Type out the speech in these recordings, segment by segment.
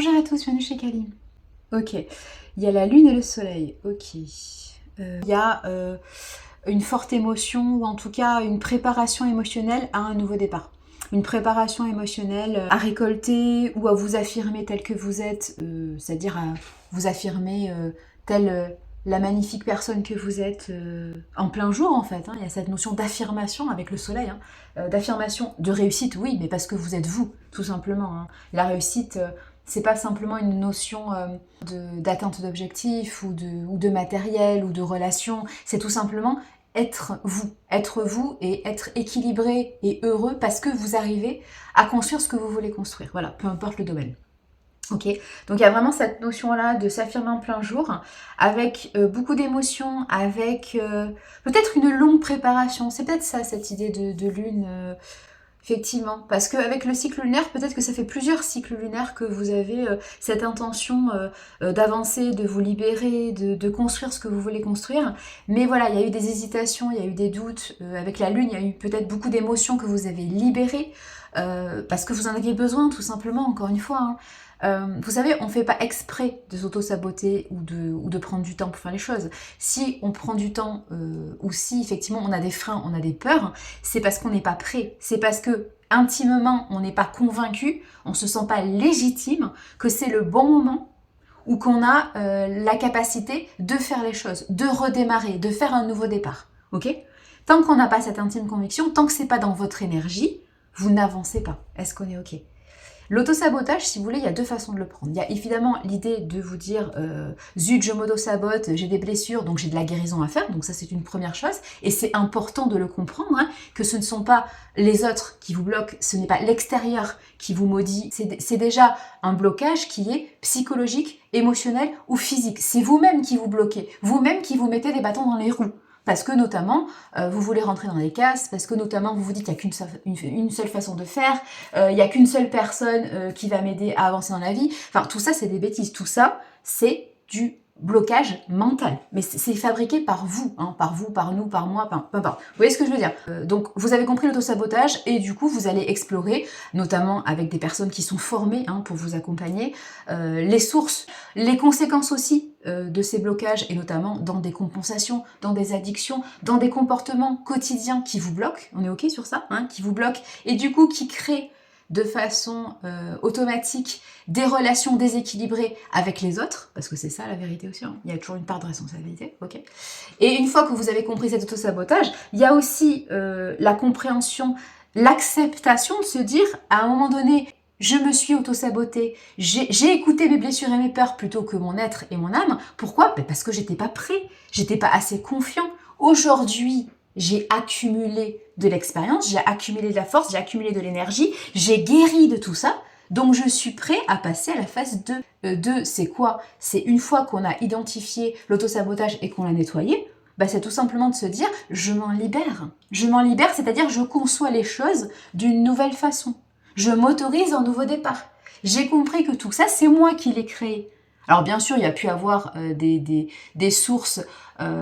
Bonjour à tous, bienvenue chez Kalim. Ok, il y a la lune et le soleil, ok. Il y a une forte émotion, ou en tout cas une préparation émotionnelle à un nouveau départ. Une préparation émotionnelle à récolter ou à vous affirmer tel que vous êtes, c'est-à-dire à vous affirmer telle la magnifique personne que vous êtes en plein jour en fait. Hein. Il y a cette notion d'affirmation avec le soleil, hein. D'affirmation, de réussite, oui, mais parce que vous êtes vous, tout simplement. Hein. La réussite, c'est pas simplement une notion d'atteinte d'objectifs ou de matériel ou de relation, c'est tout simplement être vous et être équilibré et heureux parce que vous arrivez à construire ce que vous voulez construire. Voilà, peu importe le domaine. Ok, donc il y a vraiment cette notion-là de s'affirmer en plein jour, avec beaucoup d'émotions, avec peut-être une longue préparation. C'est peut-être ça, cette idée de lune, effectivement. Parce qu'avec le cycle lunaire, peut-être que ça fait plusieurs cycles lunaires que vous avez cette intention d'avancer, de vous libérer, de construire ce que vous voulez construire. Mais voilà, il y a eu des hésitations, il y a eu des doutes. Avec la lune, il y a eu peut-être beaucoup d'émotions que vous avez libérées. Parce que vous en aviez besoin, tout simplement, encore une fois. Hein. Vous savez, on ne fait pas exprès de s'auto-saboter ou de prendre du temps pour faire les choses. Si on prend du temps ou si effectivement on a des freins, on a des peurs, c'est parce qu'on n'est pas prêt. C'est parce que intimement on n'est pas convaincu, on ne se sent pas légitime que c'est le bon moment ou qu'on a la capacité de faire les choses, de redémarrer, de faire un nouveau départ. Ok ? Tant qu'on n'a pas cette intime conviction, tant que c'est pas dans votre énergie, vous n'avancez pas. Est-ce qu'on est ok ? L'auto-sabotage, si vous voulez, il y a deux façons de le prendre. Il y a évidemment l'idée de vous dire zut, je m'auto-sabote, j'ai des blessures, donc j'ai de la guérison à faire. Donc ça, c'est une première chose. Et c'est important de le comprendre, hein, que ce ne sont pas les autres qui vous bloquent, ce n'est pas l'extérieur qui vous maudit. C'est déjà un blocage qui est psychologique, émotionnel ou physique. C'est vous-même qui vous bloquez, vous-même qui vous mettez des bâtons dans les roues. Parce que notamment, vous voulez rentrer dans les cases, parce que notamment, vous vous dites qu'il n'y a une seule façon de faire, il n'y a qu'une seule personne qui va m'aider à avancer dans la vie. Enfin, tout ça, c'est des bêtises. Tout ça, c'est du blocage mental. Mais c'est fabriqué par vous, hein, par vous, par nous, par moi, peu importe. Vous voyez ce que je veux dire ? Donc, vous avez compris l'autosabotage et du coup, vous allez explorer, notamment avec des personnes qui sont formées hein, pour vous accompagner, les sources, les conséquences aussi de ces blocages et notamment dans des compensations, dans des addictions, dans des comportements quotidiens qui vous bloquent, on est ok sur ça, hein, qui vous bloquent et du coup qui créent de façon automatique des relations déséquilibrées avec les autres, parce que c'est ça la vérité aussi, hein. Il y a toujours une part de responsabilité, ok. Et une fois que vous avez compris cet autosabotage, il y a aussi la compréhension, l'acceptation de se dire, à un moment donné, je me suis auto-sabotée, j'ai écouté mes blessures et mes peurs plutôt que mon être et mon âme. Pourquoi ? Parce que j'étais pas prêt, j'étais pas assez confiant. Aujourd'hui, j'ai accumulé de l'expérience, j'ai accumulé de la force, j'ai accumulé de l'énergie, j'ai guéri de tout ça. Donc je suis prêt à passer à la phase 2. 2, c'est quoi ? C'est une fois qu'on a identifié l'auto-sabotage et qu'on l'a nettoyé, bah c'est tout simplement de se dire je m'en libère. Je m'en libère, c'est-à-dire je conçois les choses d'une nouvelle façon. Je m'autorise un nouveau départ. J'ai compris que tout ça, c'est moi qui l'ai créé. Alors bien sûr, il y a pu avoir des sources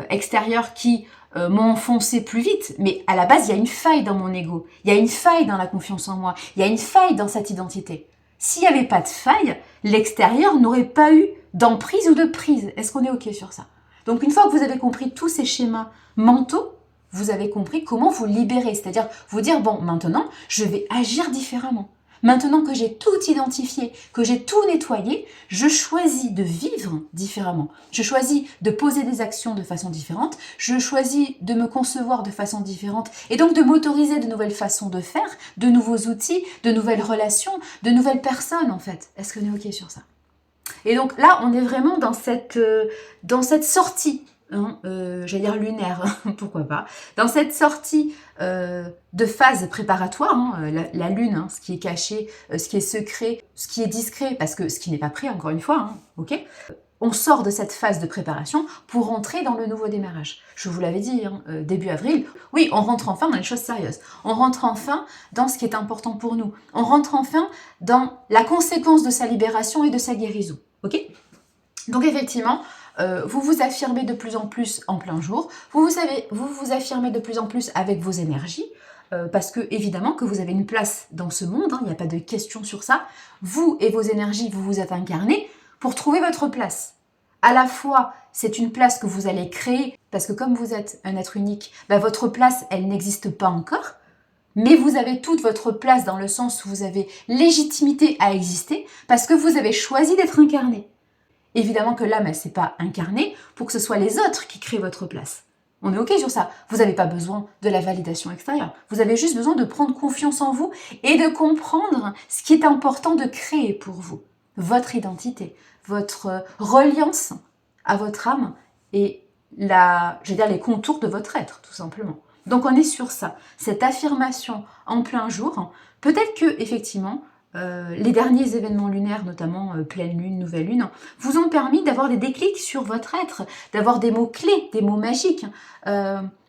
extérieures qui m'ont enfoncé plus vite, mais à la base, il y a une faille dans mon ego. Il y a une faille dans la confiance en moi. Il y a une faille dans cette identité. S'il n'y avait pas de faille, l'extérieur n'aurait pas eu d'emprise ou de prise. Est-ce qu'on est ok sur ça ? Donc une fois que vous avez compris tous ces schémas mentaux, vous avez compris comment vous libérer, c'est-à-dire vous dire, bon, maintenant, je vais agir différemment. Maintenant que j'ai tout identifié, que j'ai tout nettoyé, je choisis de vivre différemment. Je choisis de poser des actions de façon différente. Je choisis de me concevoir de façon différente et donc de m'autoriser de nouvelles façons de faire, de nouveaux outils, de nouvelles relations, de nouvelles personnes en fait. Est-ce qu'on est ok sur ça ? Et donc là, on est vraiment dans cette sortie. Hein, j'allais dire lunaire, pourquoi pas, dans cette sortie de phase préparatoire, hein, la lune, hein, ce qui est caché, ce qui est secret, ce qui est discret, parce que ce qui n'est pas prêt, encore une fois, hein, ok. On sort de cette phase de préparation pour entrer dans le nouveau démarrage. Je vous l'avais dit, hein, début avril, oui, on rentre enfin dans les choses sérieuses. On rentre enfin dans ce qui est important pour nous. On rentre enfin dans la conséquence de sa libération et de sa guérison. Ok ? Donc effectivement, vous vous affirmez de plus en plus en plein jour, vous vous affirmez de plus en plus avec vos énergies, parce que évidemment que vous avez une place dans ce monde, hein, il n'y a pas de question sur ça. Vous et vos énergies, vous vous êtes incarnés pour trouver votre place. À la fois, c'est une place que vous allez créer, parce que comme vous êtes un être unique, votre place, elle n'existe pas encore, mais vous avez toute votre place dans le sens où vous avez légitimité à exister, parce que vous avez choisi d'être incarné. Évidemment que l'âme, elle ne s'est pas incarnée pour que ce soit les autres qui créent votre place. On est OK sur ça. Vous n'avez pas besoin de la validation extérieure. Vous avez juste besoin de prendre confiance en vous et de comprendre ce qui est important de créer pour vous. Votre identité, votre reliance à votre âme et les contours de votre être, tout simplement. Donc on est sur ça. Cette affirmation en plein jour, peut-être que effectivement, les derniers événements lunaires, notamment pleine lune, nouvelle lune, vous ont permis d'avoir des déclics sur votre être, d'avoir des mots-clés, des mots magiques.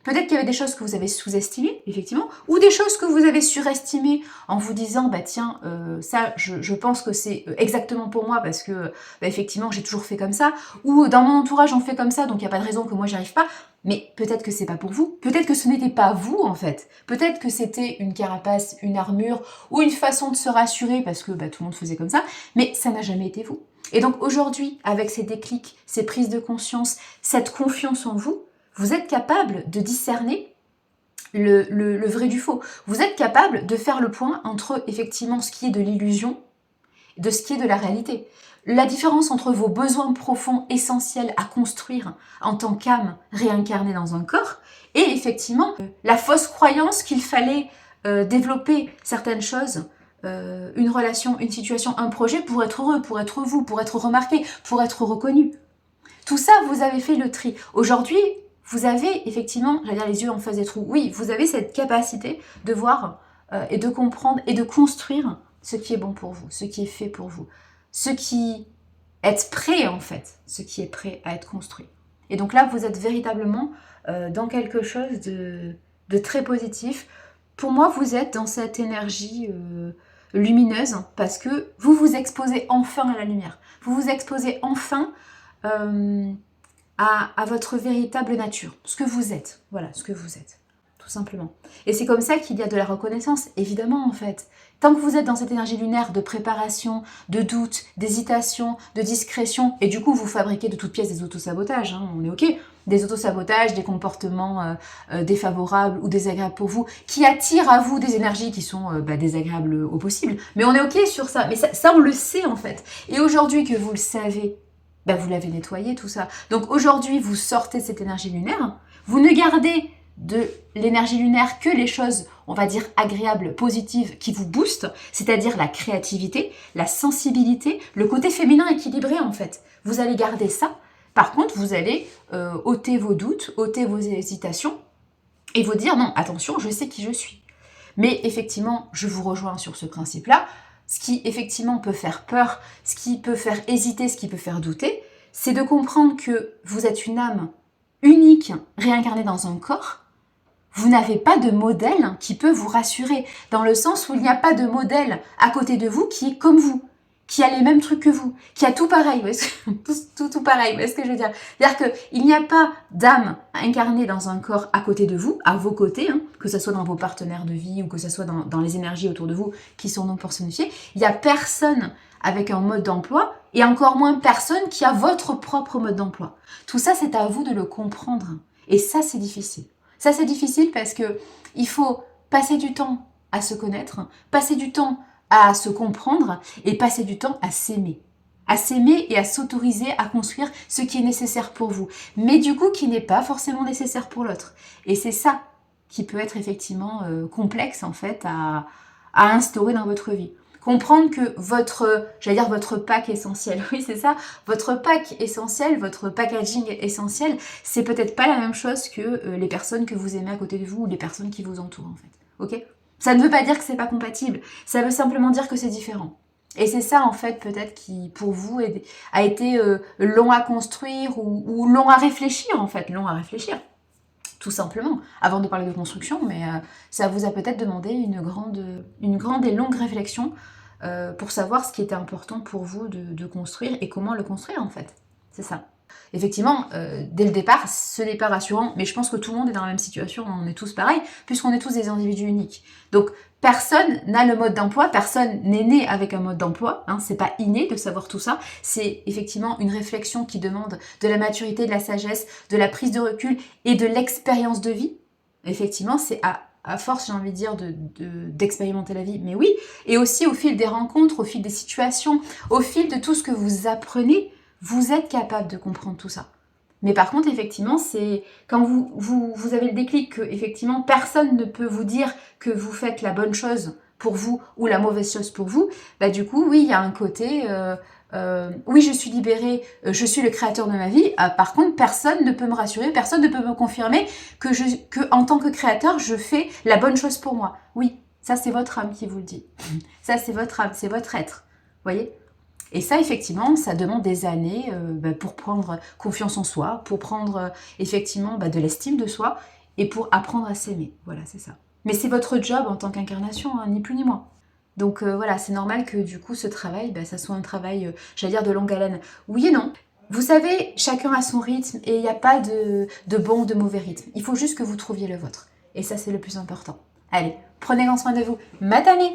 Peut-être qu'il y avait des choses que vous avez sous-estimées, effectivement, ou des choses que vous avez surestimées en vous disant, tiens, ça, je pense que c'est exactement pour moi parce que, effectivement, j'ai toujours fait comme ça, ou dans mon entourage, on fait comme ça, donc il n'y a pas de raison que moi, j'y arrive pas. Mais peut-être que c'est pas pour vous. Peut-être que ce n'était pas vous, en fait. Peut-être que c'était une carapace, une armure, ou une façon de se rassurer parce que tout le monde faisait comme ça, mais ça n'a jamais été vous. Et donc aujourd'hui, avec ces déclics, ces prises de conscience, cette confiance en vous, vous êtes capable de discerner le vrai du faux. Vous êtes capable de faire le point entre effectivement ce qui est de l'illusion, de ce qui est de la réalité. La différence entre vos besoins profonds, essentiels à construire en tant qu'âme réincarnée dans un corps, et effectivement la fausse croyance qu'il fallait développer certaines choses, une relation, une situation, un projet pour être heureux, pour être vous, pour être remarqué, pour être reconnu. Tout ça, vous avez fait le tri. Aujourd'hui, vous avez effectivement, j'allais dire les yeux en face des trous, oui, vous avez cette capacité de voir et de comprendre et de construire ce qui est bon pour vous, ce qui est fait pour vous, ce qui est prêt en fait, ce qui est prêt à être construit. Et donc là, vous êtes véritablement dans quelque chose de très positif. Pour moi, vous êtes dans cette énergie lumineuse parce que vous vous exposez enfin à la lumière. Vous vous exposez enfin à votre véritable nature, ce que vous êtes. Voilà, ce que vous êtes, tout simplement. Et c'est comme ça qu'il y a de la reconnaissance, évidemment, en fait. Tant que vous êtes dans cette énergie lunaire de préparation, de doute, d'hésitation, de discrétion, et du coup, vous fabriquez de toutes pièces des autosabotages, hein, on est OK, des autosabotages, des comportements défavorables ou désagréables pour vous, qui attirent à vous des énergies qui sont désagréables au possible. Mais on est OK sur ça. Mais ça, on le sait, en fait. Et aujourd'hui que vous le savez, vous l'avez nettoyé, tout ça. Donc aujourd'hui, vous sortez de cette énergie lunaire, vous ne gardez de l'énergie lunaire que les choses, on va dire, agréables, positives, qui vous boostent, c'est-à-dire la créativité, la sensibilité, le côté féminin équilibré, en fait. Vous allez garder ça. Par contre, vous allez ôter vos doutes, ôter vos hésitations, et vous dire, non, attention, je sais qui je suis. Mais effectivement, je vous rejoins sur ce principe-là. Ce qui effectivement peut faire peur, ce qui peut faire hésiter, ce qui peut faire douter, c'est de comprendre que vous êtes une âme unique, réincarnée dans un corps. Vous n'avez pas de modèle qui peut vous rassurer, dans le sens où il n'y a pas de modèle à côté de vous qui est comme vous, qui a les mêmes trucs que vous, qui a tout pareil, tout pareil, vous voyez ce que je veux dire? C'est-à-dire qu'il n'y a pas d'âme incarnée dans un corps à côté de vous, à vos côtés, hein, que ce soit dans vos partenaires de vie ou que ce soit dans les énergies autour de vous qui sont non personnifiées. Il n'y a personne avec un mode d'emploi et encore moins personne qui a votre propre mode d'emploi. Tout ça, c'est à vous de le comprendre. Et ça, c'est difficile. Ça, c'est difficile parce que il faut passer du temps à se connaître, passer du temps à se comprendre et passer du temps à s'aimer et à s'autoriser à construire ce qui est nécessaire pour vous, mais du coup qui n'est pas forcément nécessaire pour l'autre. Et c'est ça qui peut être effectivement complexe en fait à instaurer dans votre vie. Comprendre que votre pack essentiel, oui c'est ça, votre pack essentiel, votre packaging essentiel, c'est peut-être pas la même chose que les personnes que vous aimez à côté de vous ou les personnes qui vous entourent en fait, ok ? Ça ne veut pas dire que c'est pas compatible, ça veut simplement dire que c'est différent. Et c'est ça en fait peut-être qui pour vous a été long à construire ou long à réfléchir en fait, long à réfléchir. Tout simplement, avant de parler de construction, mais ça vous a peut-être demandé une grande et longue réflexion pour savoir ce qui était important pour vous de construire et comment le construire en fait. C'est ça. Effectivement, dès le départ, ce n'est pas rassurant, mais je pense que tout le monde est dans la même situation, on est tous pareils, puisqu'on est tous des individus uniques. Donc, personne n'a le mode d'emploi, personne n'est né avec un mode d'emploi, hein, c'est pas inné de savoir tout ça, c'est effectivement une réflexion qui demande de la maturité, de la sagesse, de la prise de recul et de l'expérience de vie. Effectivement, c'est à force, j'ai envie de dire, d'expérimenter la vie, mais oui, et aussi au fil des rencontres, au fil des situations, au fil de tout ce que vous apprenez, vous êtes capable de comprendre tout ça. Mais par contre, effectivement, c'est quand vous avez le déclic que, effectivement, personne ne peut vous dire que vous faites la bonne chose pour vous ou la mauvaise chose pour vous, bah du coup, oui, il y a un côté, oui, je suis libérée, je suis le créateur de ma vie. Par contre, personne ne peut me rassurer, personne ne peut me confirmer que, en tant que créateur, je fais la bonne chose pour moi. Oui, ça, c'est votre âme qui vous le dit. Ça, c'est votre âme, c'est votre être. Vous voyez ? Et ça, effectivement, ça demande des années pour prendre confiance en soi, pour prendre effectivement de l'estime de soi et pour apprendre à s'aimer. Voilà, c'est ça. Mais c'est votre job en tant qu'incarnation, hein, ni plus ni moins. Donc voilà, c'est normal que du coup, ce travail, ça soit un travail, j'allais dire, de longue haleine. Oui et non. Vous savez, chacun a son rythme et il n'y a pas de bon ou de mauvais rythme. Il faut juste que vous trouviez le vôtre. Et ça, c'est le plus important. Allez, prenez grand soin de vous. Matane!